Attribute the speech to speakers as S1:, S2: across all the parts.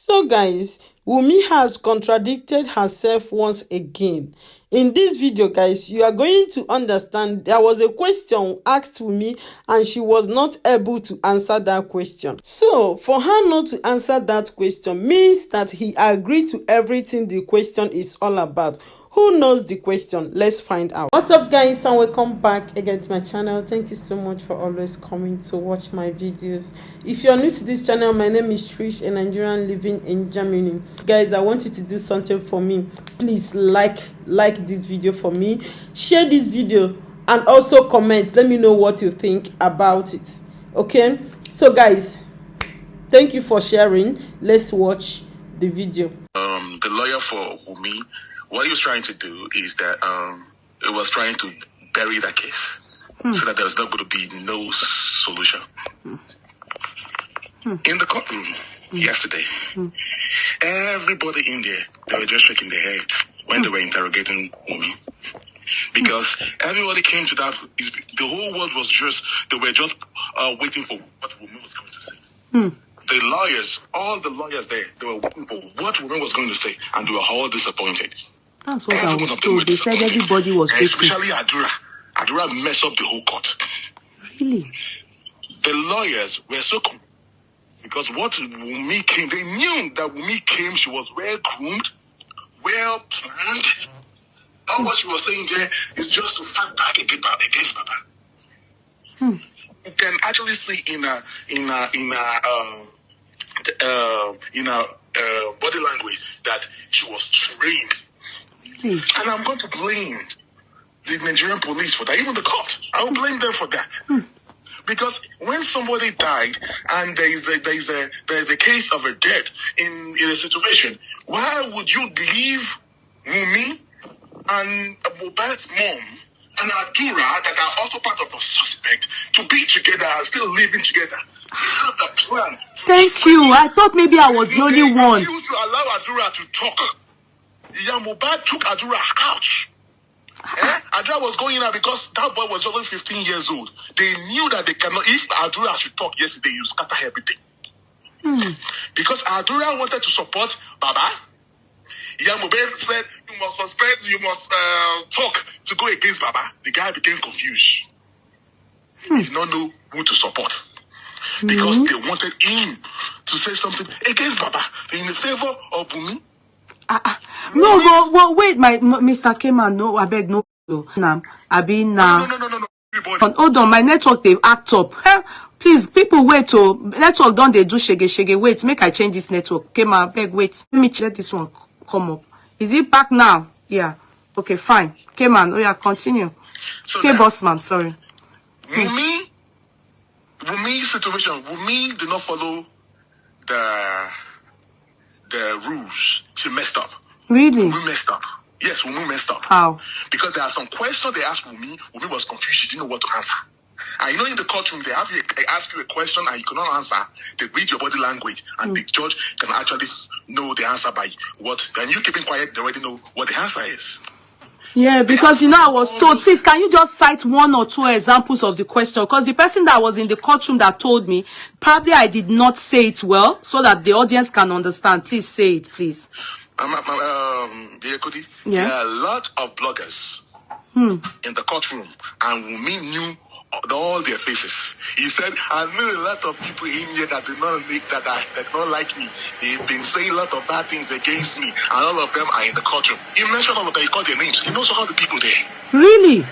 S1: So guys, Wumi has contradicted herself once again. In this video guys, you are going to understand there was a question asked Wumi and she was not able to answer that question. So for her not to answer that question means that he agreed to everything the question is all about. Who knows the question? Let's find out. What's up guys, and welcome back again to my channel. Thank you so much for always coming to watch my videos. If you're new to this channel, my name is Trish, a Nigerian living in Germany. Guys, I want you to do something for me. Please like this video for me, share this video, and also comment. Let me know what you think about it. Okay, so guys, thank you for sharing. Let's watch the video.
S2: The lawyer for Wumi, what he was trying to do is that it was trying to bury that case so that there's not going to be no solution. In the courtroom yesterday, everybody in there, they were just shaking their heads when they were interrogating Wumi. Because everybody came to that, the whole world was just, they were just waiting for what Wumi was going to say. The lawyers, all the lawyers there, they were waiting for what Wumi was going to say, and they were all disappointed.
S3: That's what I was told. They said everybody was waiting.
S2: Especially Adura. Adura messed up the whole court.
S3: Really?
S2: The lawyers were so confused because what Wumi came, they knew that Wumi came, she was well groomed, well planned. All what she was saying there is just to fight back against Baba. You can actually see in a body language that she was trained.
S3: Really?
S2: And I'm going to blame the Nigerian police for that, even the court. I will blame them for that. Because when somebody died and there is a case of a death in a situation, why would you leave Wumi and Mobad's mom and Adura, that are also part of the suspect, to be together and still living together? They have the plan.
S3: Thank you. I thought maybe I was the only one.
S2: They refused to allow Adura to talk. Mobad took Adura out. Adura was going out because that boy was only 15 years old. They knew that they cannot, if Adura should talk yesterday, you scatter everything. Because Adura wanted to support Baba. Mobad said, you must suspect, you must talk to go against Baba. The guy became confused. He did not know who to support. Because they wanted him to say something against Baba in the favor of Wumi.
S3: No, but wait, Mr. Keman, no, I beg, no. I been now.
S2: No.
S3: Hold on, my network, they act up. Please, people, wait. Network, don't they do shege? Wait, make I change this network. Keman, beg, wait. Let me let this one come up. Is it back now? Yeah. Okay, fine. Keman, oh yeah, continue.
S2: So
S3: okay, bossman, sorry.
S2: Wumi's situation, Wumi did not follow the rules. She messed up.
S3: Really?
S2: Wumi messed up. Yes, Wumi messed up.
S3: How?
S2: Because there are some questions they asked Wumi. Wumi was confused. She didn't know what to answer. And you know, in the courtroom, they ask you a question and you cannot answer. They read your body language, and the judge can actually know the answer by what. And you keeping quiet, they already know what the answer is.
S3: Yeah, because you know, I was told, please, can you just cite one or two examples of the question? Because the person that was in the courtroom that told me, probably I did not say it well, so that the audience can understand. Please say it, please.
S2: There are a lot of bloggers in the courtroom, and Wumi knew all their faces. He said, I knew a lot of people in here that did not like me. They've been saying a lot of bad things against me, and all of them are in the courtroom. He mentioned all of them, he called their names. He knows all the people there.
S3: Really?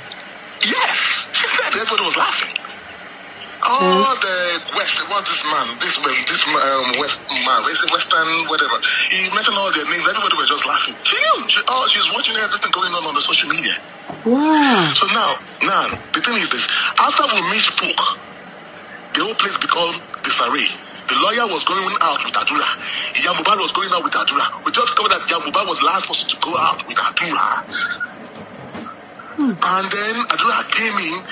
S2: Yes. He said everybody was laughing. All the West, what's this man? This West man, Western, whatever. He mentioned all their names. Everybody was just laughing. She's watching everything going on the social media.
S3: Wow.
S2: So now, the thing is this. After Wumi spoke, the whole place became disarray. The lawyer was going out with Adura. Mobad was going out with Adura. We just discovered that Mobad was the last person to go out with Adura. And then Adura came in.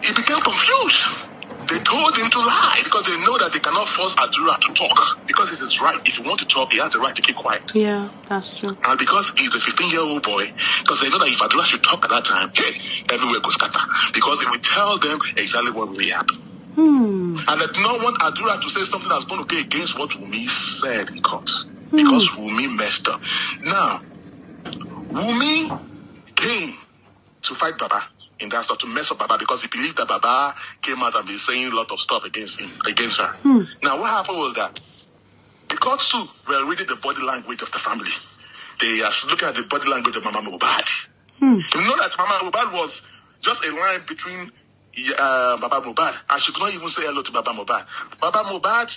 S2: He became confused. They told him to lie because they know that they cannot force Adura to talk. Because it's his right. If you want to talk, he has the right to keep quiet.
S3: Yeah, that's true.
S2: And because he's a 15-year-old boy, because they know that if Adura should talk at that time, everywhere goes scatter. Because it will tell them exactly what really happened. And I do not want Adura to say something that's going to go against what Wumi said in court. Because Wumi messed up. Now, Wumi came to fight Baba in that stuff, to mess up Baba, because he believed that Baba came out and been saying a lot of stuff against her. Now, what happened was that the court too were reading the body language of the family. They are looking at the body language of Mama Mobad. You know that Mama Mobad was just a line between Baba Mobad, and she could not even say hello to Baba Mobad. Baba Mobad,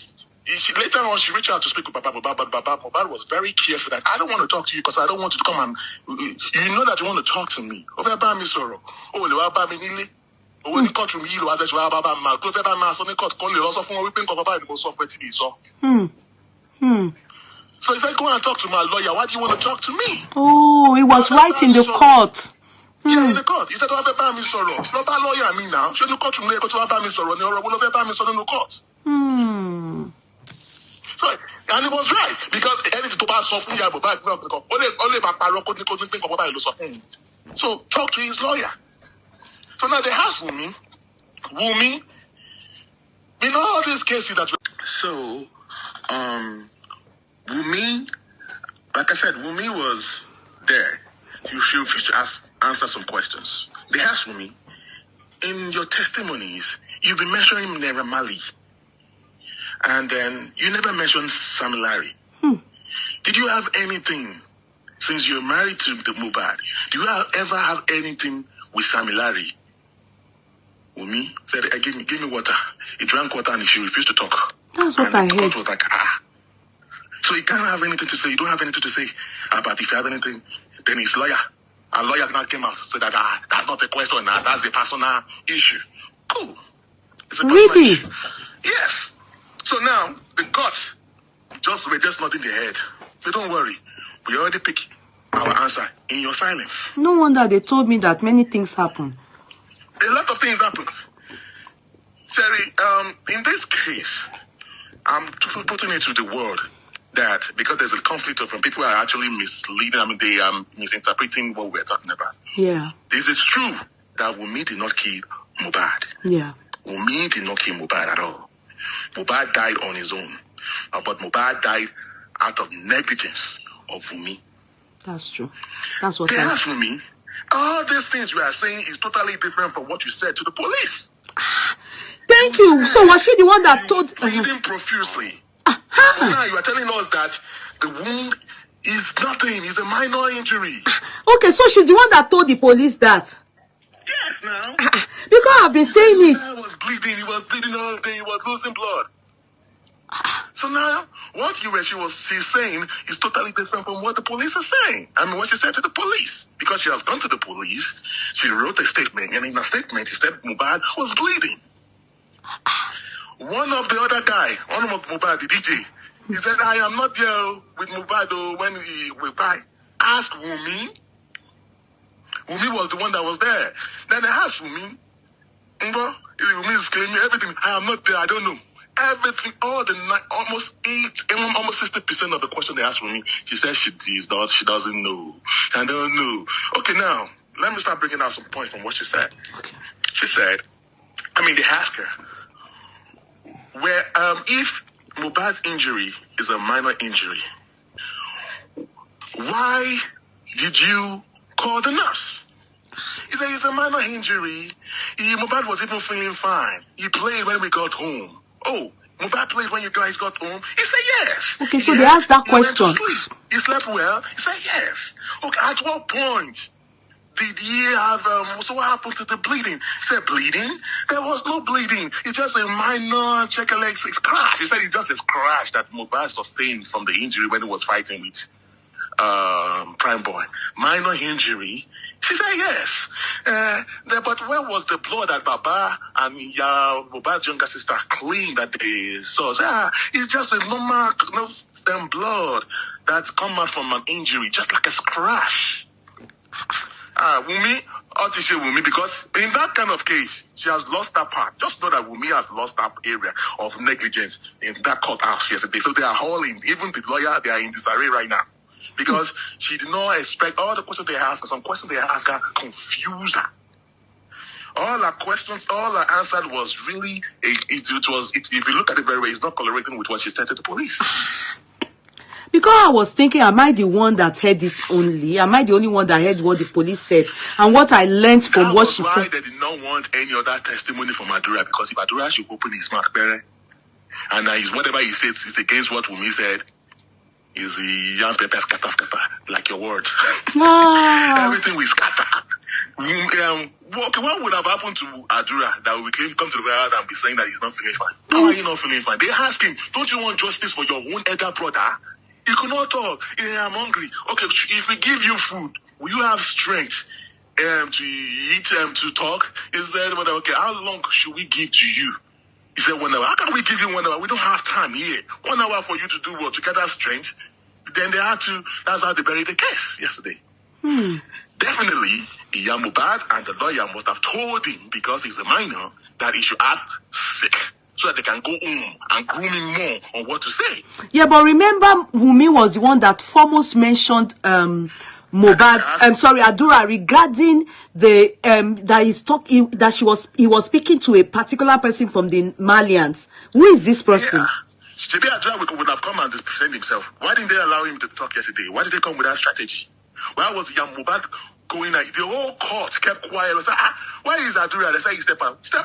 S2: later on, she reached out to speak with Baba Mobad, but Baba Mobad was very careful that I don't want to talk to you because I don't want you to come and you know that you want to talk to me. So he said, go and talk to my lawyer. Why do you want to talk to me?
S3: Oh, he was right in the court.
S2: Yeah, in the court. He said, "Don't ever me sorrow. No bad lawyer me now. Should you court to me? Go to ever me sorrow. No, will ever me sorrow no court." So, and it was right because anything to buy something, yeah, but back only back paroko couldn't think of what something. So talk to his lawyer. So now they have Wumi. In all these cases that so Wumi, like I said, Wumi was there. You should answer some questions. They asked Wumi, in your testimonies, you've been mentioning Naira Marley. And then you never mentioned Sam Larry. Did you have anything, since you're married to the Mobad, do you ever have anything with Sam Larry? Wumi said, give me water. He drank water and she refused to talk.
S3: That's what I heard.
S2: Was like, So you can't have anything to say. You don't have anything to say about if you have anything. Then his lawyer, a lawyer now came out, said that that's not a question, that's a personal issue. Cool. It's a personal
S3: Really?
S2: issue. Yes. So now, the court, we're just nodding their head. So don't worry. We already picked our answer in your silence.
S3: No wonder they told me that many things happen.
S2: A lot of things happen. Terry, in this case, I'm putting it to the world that because there's a conflict of people are actually misleading, they are misinterpreting what we're talking about.
S3: Yeah.
S2: This is true that Wumi did not kill Mobad.
S3: Yeah.
S2: Wumi did not kill Mobad at all. Mobad died on his own. But Mobad died out of negligence of Wumi.
S3: That's true. That's what
S2: they asked Wumi, all these things we are saying is totally different from what you said to the police.
S3: Thank you. So was she the one that told...
S2: Bleeding profusely. But now you are telling us that the wound is nothing. It's a minor injury.
S3: Okay, so she's the one that told the police that.
S2: Yes, now.
S3: Because I've been saying it.
S2: He was bleeding. He was bleeding all day. He was losing blood. So now, what she's saying is totally different from what the police are saying. I mean, what she said to the police. Because she has gone to the police, she wrote a statement, and in the statement, she said Mobad was bleeding. One of the other guy, one of Mobad, the DJ, he said, I am not there with Mobad when he will buy. Ask Wumi. Wumi was the one that was there. Then they asked Wumi. Wumi is claiming everything. I am not there. I don't know. Everything, all the almost 60% of the question they asked Wumi, she said she doesn't know. I don't know. Okay, now, let me start bringing out some points from what she said.
S3: Okay.
S2: She said, they asked her, where if Mobad's injury is a minor injury, why did you call the nurse? He said it's a minor injury. Mobad was even feeling fine. He played when we got home. Oh, Mobad played when you guys got home? He said yes.
S3: Okay, so they asked that question.
S2: Went to sleep. He slept well? He said yes. Okay, at what point did he have, so what happened to the bleeding? He said bleeding? There was no bleeding. It's just a minor scratch. He said it's just a scratch that Mobad sustained from the injury when he was fighting with Prime Boy. Minor injury? She said yes. But where was the blood that Baba and Mobad's younger sister cleaned that they saw? It's just a normal blood that's come out from an injury, just like a scratch. Wumi, Wumi, because in that kind of case, she has lost that part. Just know that Wumi has lost that area of negligence in that courthouse yesterday. So they are all in, even the lawyer, they are in disarray right now. Because she did not expect all the questions they asked her. Some questions they asked her confused her. All her questions, all her answered was really, if you look at it very well, it's not correlating with what she said to the police.
S3: Because I was thinking, am I the one that heard it only? Am I the only one that heard what the police said? And what I learned from what she said.
S2: They did not want any other testimony from Adura, because if Adura should open his mouth, and whatever he says is against what Wumi said, is the young pepper scatter, like your word. Everything we scatter. What would have happened to Adura that we come to the house and be saying that he's not feeling fine? How are you not feeling fine? They asked him, don't you want justice for your own elder brother? He could not talk. I'm hungry. Okay, if we give you food, will you have strength to eat, to talk? He said, okay, how long should we give to you? He said 1 hour. How can we give you 1 hour? We don't have time here. 1 hour for you to do what? To get that strength? Then they had to, that's how they buried the case yesterday. Definitely, Mobad and the lawyer must have told him, because he's a minor, that he should act sick, so that they can go home and groom him more on what to say.
S3: Yeah, but remember, Wumi was the one that foremost mentioned Mobad, Adura, regarding the that he was speaking to a particular person from the Marlians. Who is this person?
S2: Yeah. Maybe Adura would have come and defend himself. Why didn't they allow him to talk yesterday? Why did they come with that strategy? Why was Mobad going out? The whole court kept quiet. Like, why is Adura? They say he step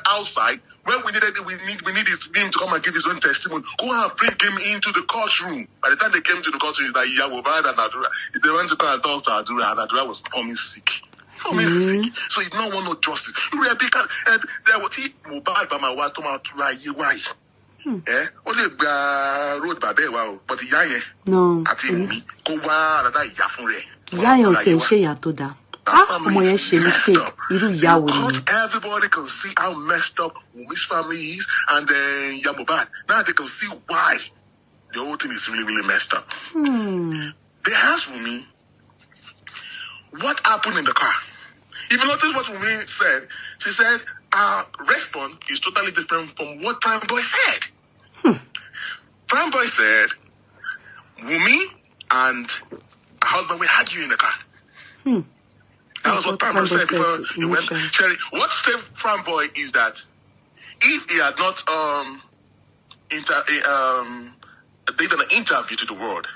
S2: outside. When we need him to come and give his own testimony. Go and bring him into the courtroom. By the time they came to the courtroom, it's like Mobad and Adura. They went to come and talk to Adura, and Adura was coming sick. Sick. So he did not want no justice. Because there was Mobad by my wife to my why. Only road by there, wow. But the young
S3: no.
S2: I think me go wild that yafun. Everybody can see how messed up Wumi's family is, and then Mobad. Now they can see why the whole thing is really, really messed up. They asked Wumi, what happened in the car? If you notice what Wumi said, she said, our response is totally different from what Prime Boy said. Prime Boy said, Wumi and her husband will hug you in the car. That was what Prime Boy said. Cherry, what saved Prime Boy is that if he had not did an interview to the world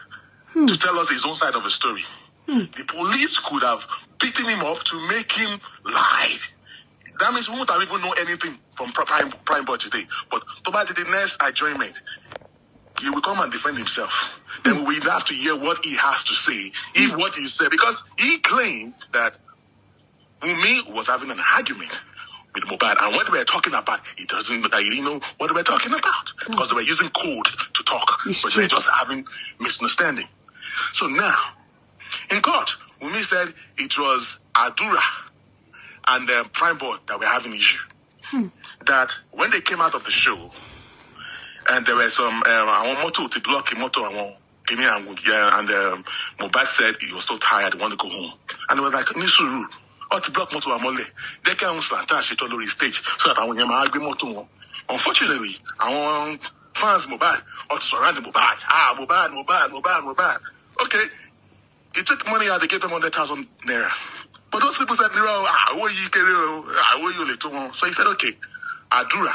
S2: to tell us his own side of the story, the police could have beaten him up to make him lie. That means we won't have even know anything from Prime Boy today. But to the next adjournment, he will come and defend himself. Then we have to hear what he has to say, if what he said, because he claimed that Wumi was having an argument with Mobad, and what we were talking about, he didn't know what we were talking about, because they were using code to talk, but they were just having misunderstanding. So now, in court, Wumi said it was Adura and Prime Boy that were having issue. That when they came out of the show, and there were some moto to block moto and Mobad said he was so tired, he wanted to go home, and they were like, Nisuru, or to block moto Imole, they can't stand shit all over the stage so that I want to moto. Unfortunately, our fans Mobad or to surround Mobad. Mobad. Okay, he took money out. They gave them 100,000 naira. But those people said, so he said, okay, Adura,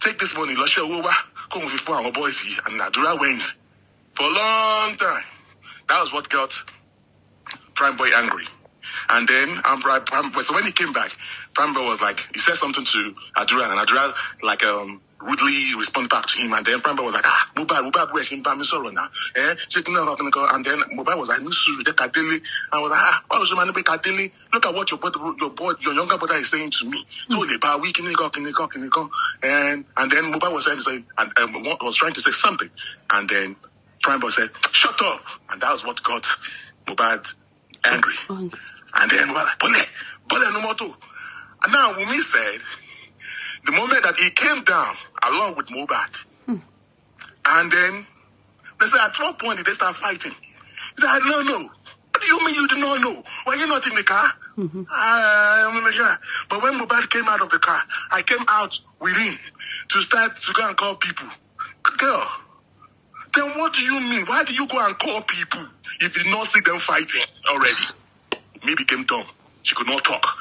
S2: take this money, let's show over, come with our boys here. And Adura went for a long time. That was what got Prime Boy angry. And then, so when he came back, Prime Boy was like, he said something to Adura, and Adura, like, rudely responded back to him, and then Prime Boy was like, Mobad, where's him? And then Mobad was like, and I was like, why was your man be Kadili? Look at what your younger brother is saying to me. So they bow, we can you go. And then Mobad was was trying to say something, and then Prime Boy said, shut up, and that was what got Mobad angry. And then Mobad like, Bole no more too. And now Wumi said, the moment that he came down along with Mobad, and then they said, at what point did they start fighting? He said, I don't know. What do you mean you do not know? Were you not in the car? But when Mobad came out of the car, I came out with him to start to go and call people. Girl, then what do you mean? Why do you go and call people if you not see them fighting already? Me became dumb. She could not talk.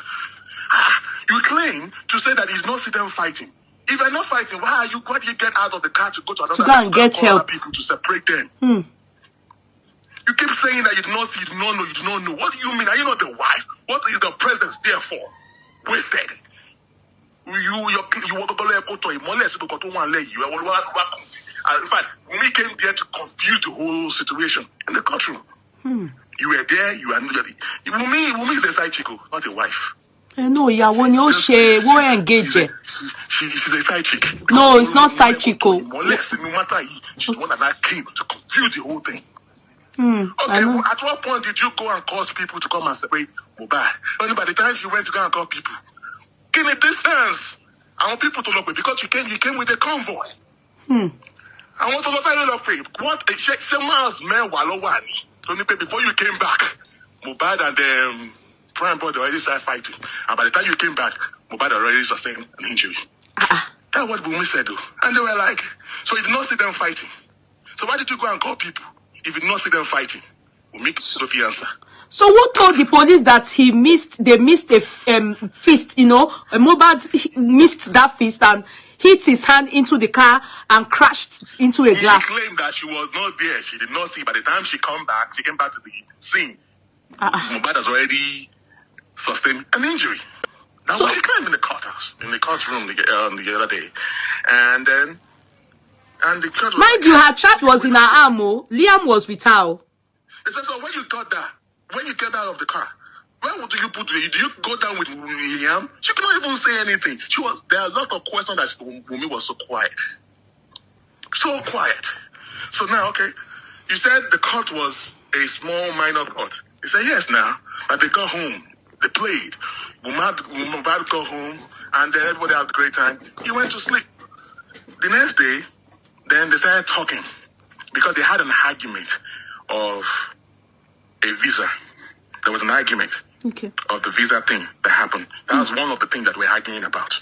S2: You claim to say that you not see them fighting. If they're not fighting, why do you get out of the car to go to another
S3: to go and get help?
S2: People to separate them. You keep saying that you do not see, you do not know, you do not know. What do you mean? Are you not the wife? What is the presence there for? Wasted. You walk to Imole, in fact, Wumi came there to confuse the whole situation in the courtroom. You were there, you are not. Wumi is a side chick, not a wife.
S3: No, yeah, when you say we engage.
S2: She's a side chick.
S3: No, it's not side chick.
S2: She's the one that came to confuse the whole thing. Okay, well, at what point did you go and cause people to come and separate Mobad? Only by the time she went to go and call people. In a distance, I want people to look with because you came with a convoy. I want to look at what a check someone's man walowani. Only before you came back, Mobad and the prime board already started fighting. And by the time you came back, Mobad already sustained an injury. That's what Wumi said, though. And they were like, so you did not see them fighting. So why did you go and call people if you did not see them fighting? Wumi Sophie answer. So
S3: who told the police that they missed a fist, you know, Mobad missed that fist and hit his hand into the car and crashed into a glass?
S2: She claimed that she was not there. She did not see. By the time she came back to the scene. Mobad has already sustained an injury. That's what she claimed in the courthouse, in the courtroom the other day. And then, the judge was
S3: mind you, her child was in her arm. Liam was with her.
S2: So when you got that, when you get out of the car, where do you put it? Do you go down with Liam? She cannot even say anything. There are a lot of questions that Wumi was so quiet. So quiet. So now, okay, you said the court was a small minor court. He said, yes, now. But they got home. They played. Mobad got home, and then everybody had a great time. He went to sleep. The next day, then they started talking because they had an argument of a visa. There was an argument of the visa thing that happened. That was one of the things that we're arguing about.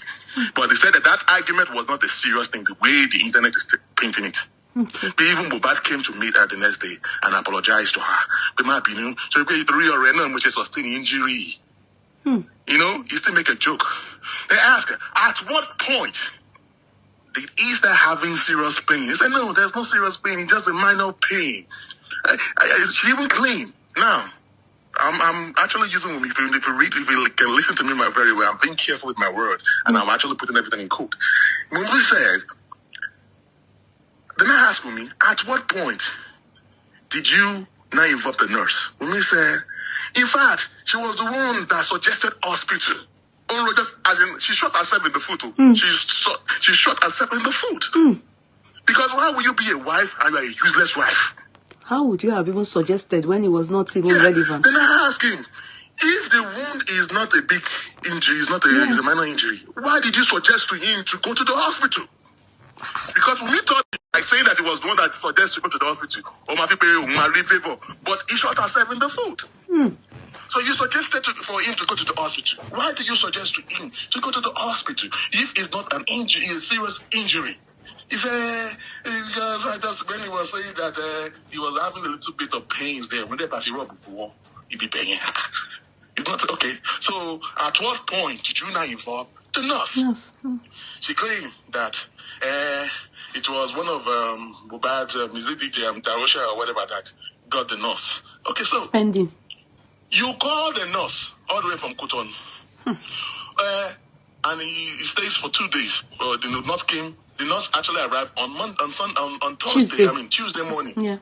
S2: But they said that argument was not a serious thing, the way the internet is painting it. Even Mobad came to meet her the next day and apologized to her. In my opinion, so which is sustaining injury. You know, he still make a joke. They ask her, at what point did he start having serious pain? He said, no, there's no serious pain, it's just a minor pain. She even claimed. Now, I'm actually using Wumi. If you can listen to me very well, I'm being careful with my words, and I'm actually putting everything in quote. Wumi said, then I asked Wumi, at what point did you now involve the nurse? Wumi said, in fact, she was the one that suggested hospital. Just as in, she shot herself in the foot. She shot herself in the foot. Because why would you be a wife and you are a useless wife?
S3: How would you have even suggested when it was not even relevant?
S2: Then I asked him, if the wound is not a big injury, it's a minor injury, why did you suggest to him to go to the hospital? Because we thought, like saying that it was the one that suggested to go to the hospital, but he shot herself in the foot. So you suggested for him to go to the hospital. Why did you suggest to him to go to the hospital if it's not an injury, it's a serious injury? He said, because when he was saying that he was having a little bit of pains there, when they pass you up before, he'd be paying. It's not okay. So at what point did you now involve the nurse? Yes. She claimed that it was one of Mobad's music DJ, Tarosha or whatever that got the nurse. Okay, so
S3: spending.
S2: You called the nurse all the way from Courtroom. And he stays for 2 days. The nurse came. The nurse actually arrived on Thursday. Tuesday morning. Yeah.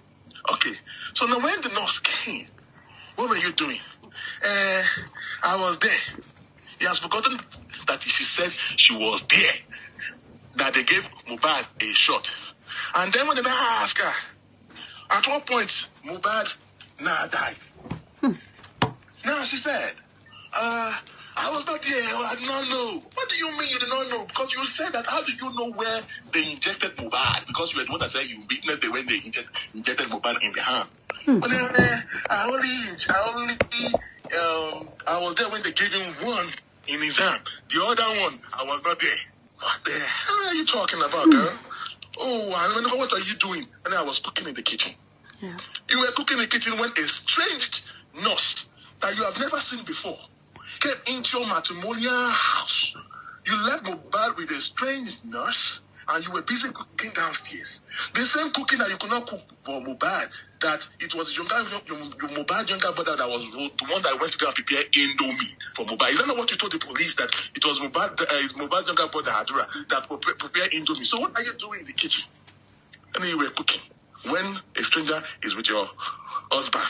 S2: Okay. So now when the nurse came, what were you doing? I was there. He has forgotten that she said she was there. That they gave Mobad a shot. And then when they asked her, at what point Mobad now died? Now she said, I was not there. I did not know. What do you mean you did not know? Because you said that. How did you know where they injected Mobad? Because you were the one that said you witnessed the when they injected Mobad in the hand. But then I was there when they gave him one in his hand. The other one, I was not there. What the hell are you talking about, girl? Oh, what are you doing? And I was cooking in the kitchen. Yeah. You were cooking in the kitchen when a strange nurse that you have never seen before came into your matrimonial house You left Mobad with a strange nurse, and you were busy cooking downstairs. The same cooking that you could not cook for Mobad, that it was your Mobad younger brother that was the one that went to go and prepare Indomie for Mobad. Is that not what you told the police, that it was Mobad's younger brother, Adura, that prepared Indomie? So what are you doing in the kitchen? And then you were cooking when a stranger is with your husband.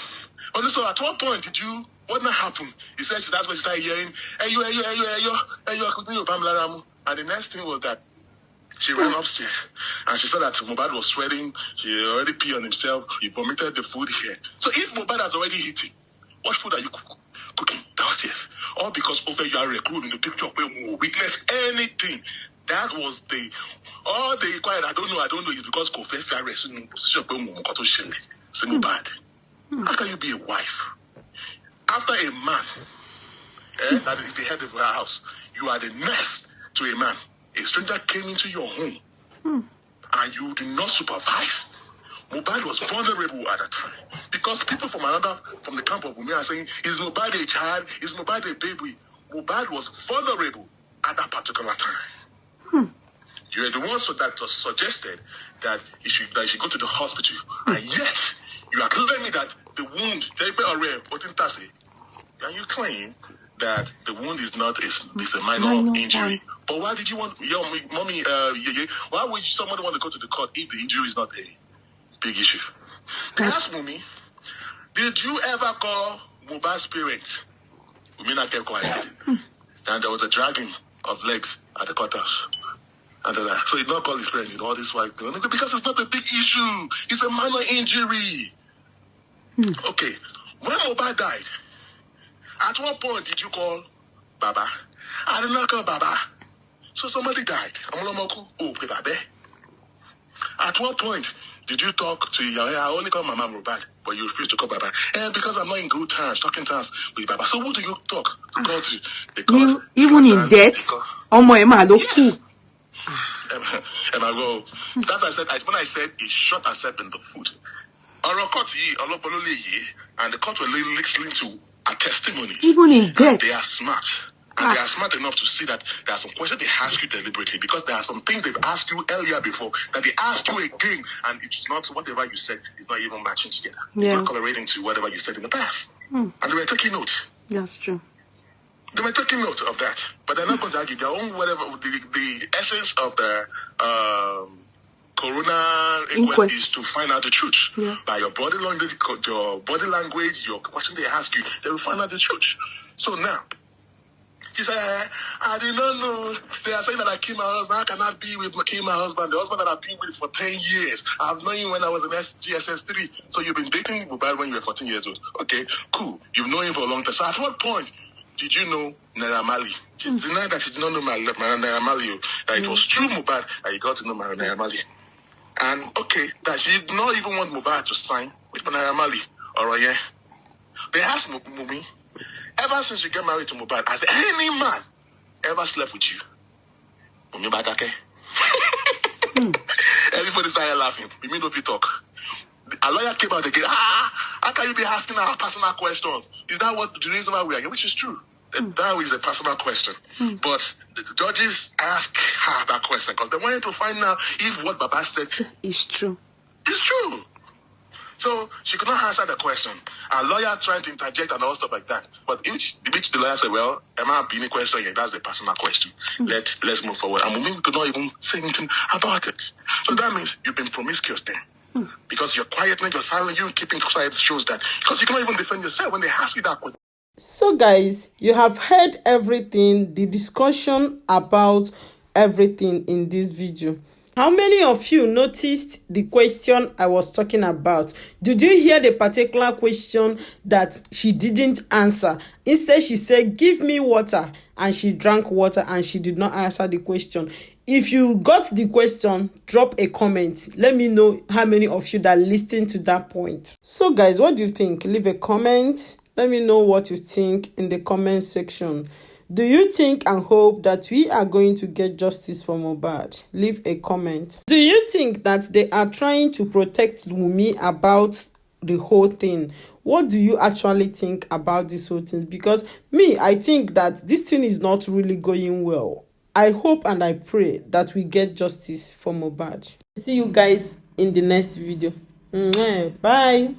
S2: And so at what point did you, what not happen? He said, that's when she started hearing, hey, you, and the next thing was that she ran upstairs and she saw that Mobad was sweating. She already peed on himself. He vomited the food here. So if Mobad has already eaten, what food are you cooking downstairs? All because over you are recruiting the picture where we witness anything. That was all the quiet. I don't know. It's because Kofe Fares in position where we bad. How can you be a wife after a man that is the head of her house? You are the nurse to a man. A stranger came into your home and you did not supervise. Mobad was vulnerable at that time because people from the camp of Wumi are saying, is Mobad a child? Is Mobad a baby? Mobad was vulnerable at that particular time. You are the ones that suggested that he should go to the hospital, and yet you are telling me that the wound, and you claim that the wound is a minor injury. But why did you want, mommy, why would somebody want to go to the court if the injury is not a big issue? Ask Wumi, did you ever call Mobad's parents? Wumi not kept quiet. And there was a dragging of legs at the courthouse. So he did not call his parents, all this while because it's not a big issue. It's a minor injury. Okay, when Mobad died, at what point did you call Baba? I did not call Baba. So somebody died. At what point did you talk to Yahweh? I only call my mom Mobad, but you refuse to call Baba. And because I'm not in good terms, talking terms with Baba. So who do you talk to call to? Because
S3: even in death?
S2: Yes. And I go, that I said, when I said he shot herself in the foot. And the court were listening to a testimony.
S3: Even in death.
S2: They are smart. And they are smart enough to see that there are some questions they ask you deliberately because there are some things they've asked you earlier before that they ask you again, and it's not whatever you said is not even matching together.
S3: Yeah.
S2: It's not correlating to whatever you said in the past. And they were taking note.
S3: That's true.
S2: They were taking note of that, but they're not going to argue their own whatever. The essence of the corona inquest is to find out the truth.
S3: Yeah.
S2: By your body language, your question they ask you, they will find out the truth. So now, she said, I did not know. They are saying that I killed my husband. I cannot be with my husband. The husband that I've been with for 10 years. I've known him when I was in GSS 3. So you've been dating Mobad when you were 14 years old. Okay, cool. You've known him for a long time. So at what point did you know Naira Marley? She denied that she did not know Naira Marley. That it was true Mobad that you got to know Naira Marley. And okay, that she did not even want Mobad to sign with Naira Marley. Alright, yeah. They asked Mumi, ever since you get married to Mobad, has any man ever slept with you? Mumi Badake. Everybody started laughing. We mean, don't you talk. A lawyer came out again. How can you be asking our personal questions? Is that what the reason why we are here? Which is true. That is a personal question. But the judges asked her that question because they wanted to find out if what Baba said
S3: is true.
S2: It's true. So she could not answer the question. A lawyer trying to interject and all stuff like that. But which the lawyer said, well, Emma being a question here, that's a personal question. Let's move forward. And Mumi could not even say anything about it. So that means you've been promiscuous then. Because your quietness, your silence, you keeping quiet shows that. Because you cannot even defend yourself when they ask you that question.
S1: So guys, you have heard everything, the discussion about everything in this video. How many of you noticed the question I was talking about? Did you hear the particular question that she didn't answer? Instead, she said, give me water, and she drank water and she did not answer the question. If you got the question, drop a comment. Let me know how many of you that listened to that point. So guys, what do you think? Leave a comment. Let me know what you think in the comment section. Do you think and hope that we are going to get justice for Mobad? Leave a comment. Do you think that they are trying to protect Wumi about the whole thing? What do you actually think about this whole thing? Because me, I think that this thing is not really going well. I hope and I pray that we get justice for Mobad. See you guys in the next video. Bye.